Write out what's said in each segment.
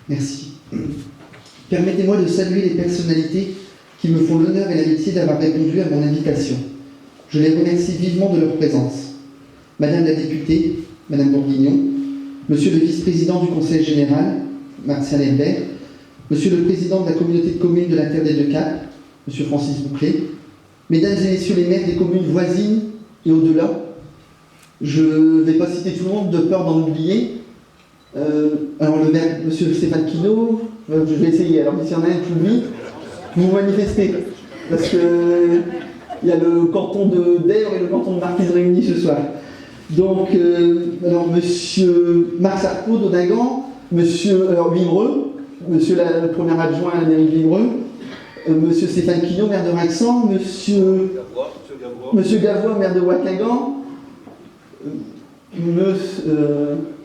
Merci. Permettez-moi de saluer les personnalités qui me font l'honneur et l'amitié d'avoir répondu à mon invitation. Je les remercie vivement de leur présence. Madame la députée, Madame Bourguignon, Monsieur le vice-président du Conseil général, Martial Herbert, Monsieur le président de la communauté de communes de la Terre des Deux Caps, Monsieur Francis Bouclé, Mesdames et Messieurs les maires des communes voisines et au-delà. Je ne vais pas citer tout le monde de peur d'en oublier. Alors le maire, Monsieur Stéphane Quinault, je vais essayer. Alors s'il y en a un qui oublie, vous manifestez. Parce que il y a le canton de d'Èvres et le canton de Marquise réunis ce soir. Donc, alors Monsieur Marc Sarclot d'Audingan, Monsieur Vimereux, Monsieur le premier adjoint à la mairie de Vimereux, Monsieur Stéphane Quinault, maire de Raxan, Monsieur Gavois, maire de Ouacagan, ils ne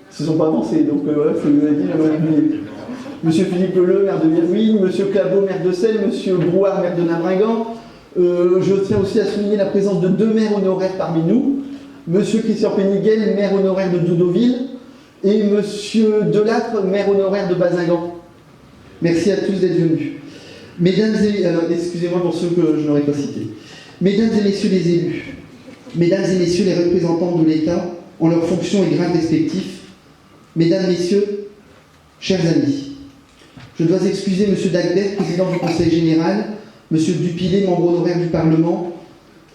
sont pas avancés, donc voilà, ce que vous avez dit, j'aimerais oublier. Monsieur Philippe Leleu, maire de Viruine, Monsieur Cabot, maire de Selles, Monsieur Brouard, maire de Nabringan. Je tiens aussi à souligner la présence de 2 maires honoraires parmi nous, Monsieur Christian Péniguel, maire honoraire de Doudoville, et Monsieur Delattre, maire honoraire de Bazingan. Merci à tous d'être venus. Mesdames et... excusez-moi pour ceux que je n'aurais pas cités. Mesdames et Messieurs les élus, Mesdames et Messieurs les représentants de l'État, en leurs fonctions et grades respectifs, Mesdames, Messieurs, chers amis, je dois excuser M. Dagbert, président du Conseil général, M. Dupilet, membre honoraire du Parlement,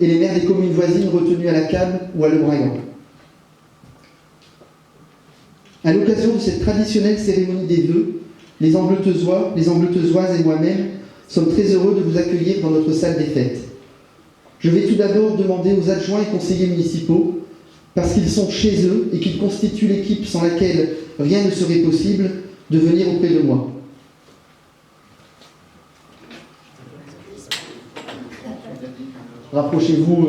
et les maires des communes voisines retenus à la CAB ou à Le Bragan. À l'occasion de cette traditionnelle cérémonie des vœux, les Ambleteusoises et moi-même sommes très heureux de vous accueillir dans notre salle des fêtes. Je vais tout d'abord demander aux adjoints et conseillers municipaux, parce qu'ils sont chez eux et qu'ils constituent l'équipe sans laquelle rien ne serait possible, de venir auprès de moi. Rapprochez-vous.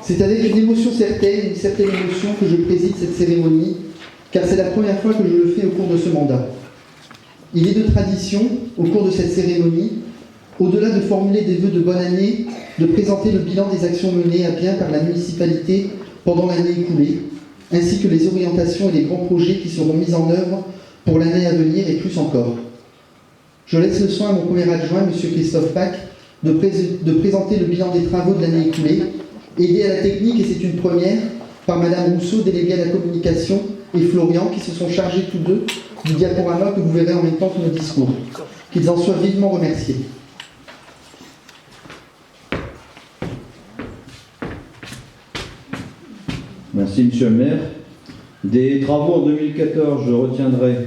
C'est avec une émotion certaine, une certaine émotion que je préside cette cérémonie, car c'est la première fois que je le fais au cours de ce mandat. Il est de tradition, au cours de cette cérémonie, au-delà de formuler des vœux de bonne année, de présenter le bilan des actions menées à bien par la municipalité pendant l'année écoulée, ainsi que les orientations et les grands projets qui seront mis en œuvre pour l'année à venir et plus encore. Je laisse le soin à mon premier adjoint, M. Christophe Pack, de présenter le bilan des travaux de l'année écoulée, aidé à la technique, et c'est une première, par Madame Rousseau, déléguée à la communication, et Florian, qui se sont chargés tous deux du diaporama que vous verrez en même temps que nos discours. Qu'ils en soient vivement remerciés. Merci, Monsieur le maire. Des travaux en 2014, je retiendrai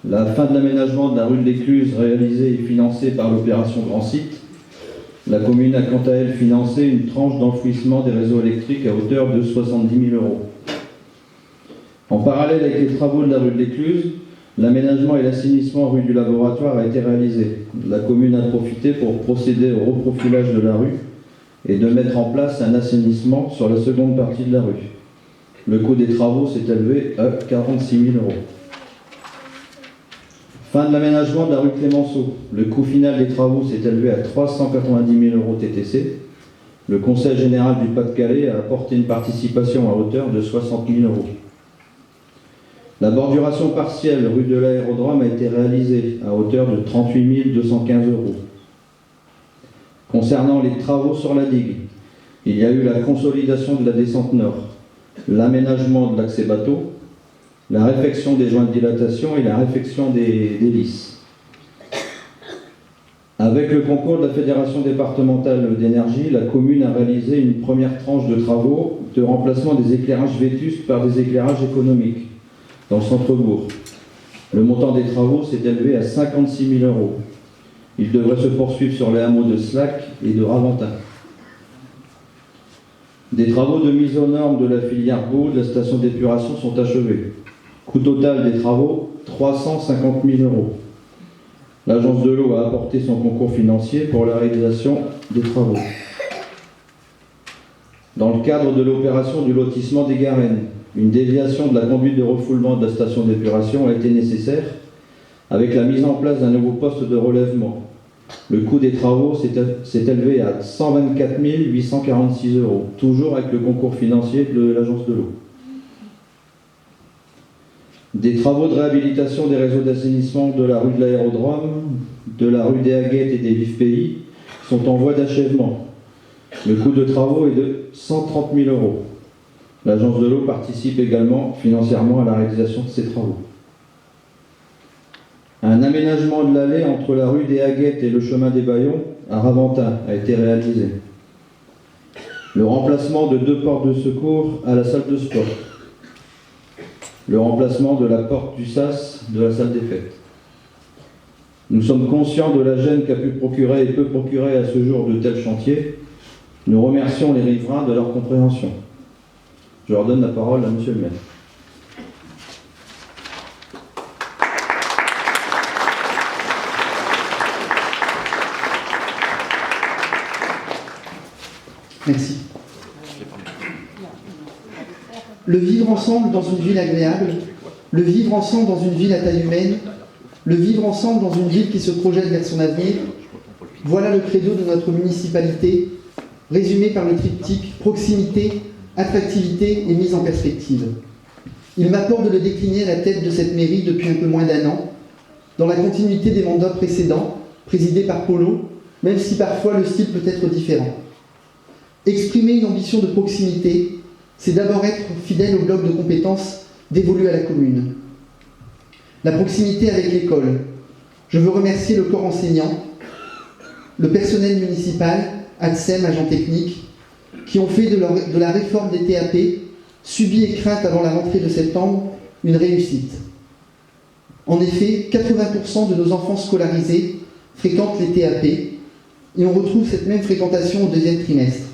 la fin de l'aménagement de la rue de l'Écluse, réalisée et financée par l'opération Grand Site. La commune a quant à elle financé une tranche d'enfouissement des réseaux électriques à hauteur de 70 000 €. En parallèle avec les travaux de la rue de l'Écluse, l'aménagement et l'assainissement rue du Laboratoire a été réalisé. La commune a profité pour procéder au reprofilage de la rue et de mettre en place un assainissement sur la seconde partie de la rue. Le coût des travaux s'est élevé à 46 000 €. Fin de l'aménagement de la rue Clémenceau. Le coût final des travaux s'est élevé à 390 000 € TTC. Le Conseil général du Pas-de-Calais a apporté une participation à hauteur de 60 000 €. La borduration partielle rue de l'Aérodrome a été réalisée à hauteur de 38 215 €. Concernant les travaux sur la digue, il y a eu la consolidation de la descente nord, l'aménagement de l'accès bateau, la réfection des joints de dilatation et la réfection des lisses. Avec le concours de la Fédération départementale d'énergie, la commune a réalisé une première tranche de travaux de remplacement des éclairages vétustes par des éclairages économiques dans le centre-bourg. Le montant des travaux s'est élevé à 56 000 €. Il devrait se poursuivre sur les hameaux de Slac et de Raventin. Des travaux de mise aux normes de la filière Beau de la station d'épuration sont achevés. Coût total des travaux, 350 000 €. L'agence de l'eau a apporté son concours financier pour la réalisation des travaux. Dans le cadre de l'opération du lotissement des Garennes, une déviation de la conduite de refoulement de la station d'épuration a été nécessaire avec la mise en place d'un nouveau poste de relèvement. Le coût des travaux s'est élevé à 124 846 €, toujours avec le concours financier de l'Agence de l'eau. Des travaux de réhabilitation des réseaux d'assainissement de la rue de l'Aérodrome, de la rue des Aguettes et des Vives Pays sont en voie d'achèvement. Le coût de travaux est de 130 000 €. L'Agence de l'eau participe également financièrement à la réalisation de ces travaux. Un aménagement de l'allée entre la rue des Aguettes et le chemin des Baillons à Raventin a été réalisé. Le remplacement de 2 portes de secours à la salle de sport. Le remplacement de la porte du sas de la salle des fêtes. Nous sommes conscients de la gêne qu'a pu procurer et peut procurer à ce jour de tels chantiers. Nous remercions les riverains de leur compréhension. Je leur donne la parole à Monsieur le maire. Merci. Le vivre ensemble dans une ville agréable, le vivre ensemble dans une ville à taille humaine, le vivre ensemble dans une ville qui se projette vers son avenir, voilà le credo de notre municipalité, résumé par le triptyque proximité, attractivité et mise en perspective. Il m'apporte de le décliner à la tête de cette mairie depuis un peu moins d'1 an, dans la continuité des mandats précédents, présidés par Polo, même si parfois le style peut être différent. Exprimer une ambition de proximité, c'est d'abord être fidèle au bloc de compétences dévolu à la commune. La proximité avec l'école. Je veux remercier le corps enseignant, le personnel municipal, ADSEM, agent technique, qui ont fait de la réforme des TAP, subie et crainte avant la rentrée de septembre, une réussite. En effet, 80% de nos enfants scolarisés fréquentent les TAP et on retrouve cette même fréquentation au 2e trimestre.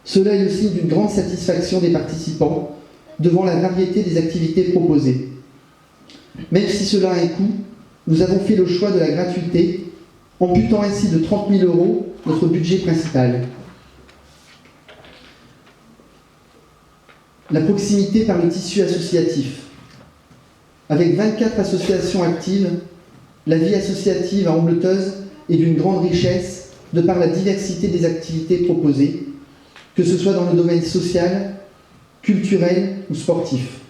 Cela est le signe d'une grande satisfaction des participants devant la variété des activités proposées. Même si cela a un coût, nous avons fait le choix de la gratuité, amputant ainsi de 30 000 € notre budget principal. La proximité par le tissu associatif. Avec 24 associations actives, la vie associative à Ambleteuse est d'une grande richesse de par la diversité des activités proposées, que ce soit dans le domaine social, culturel ou sportif.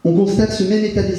On constate ce même état d'esprit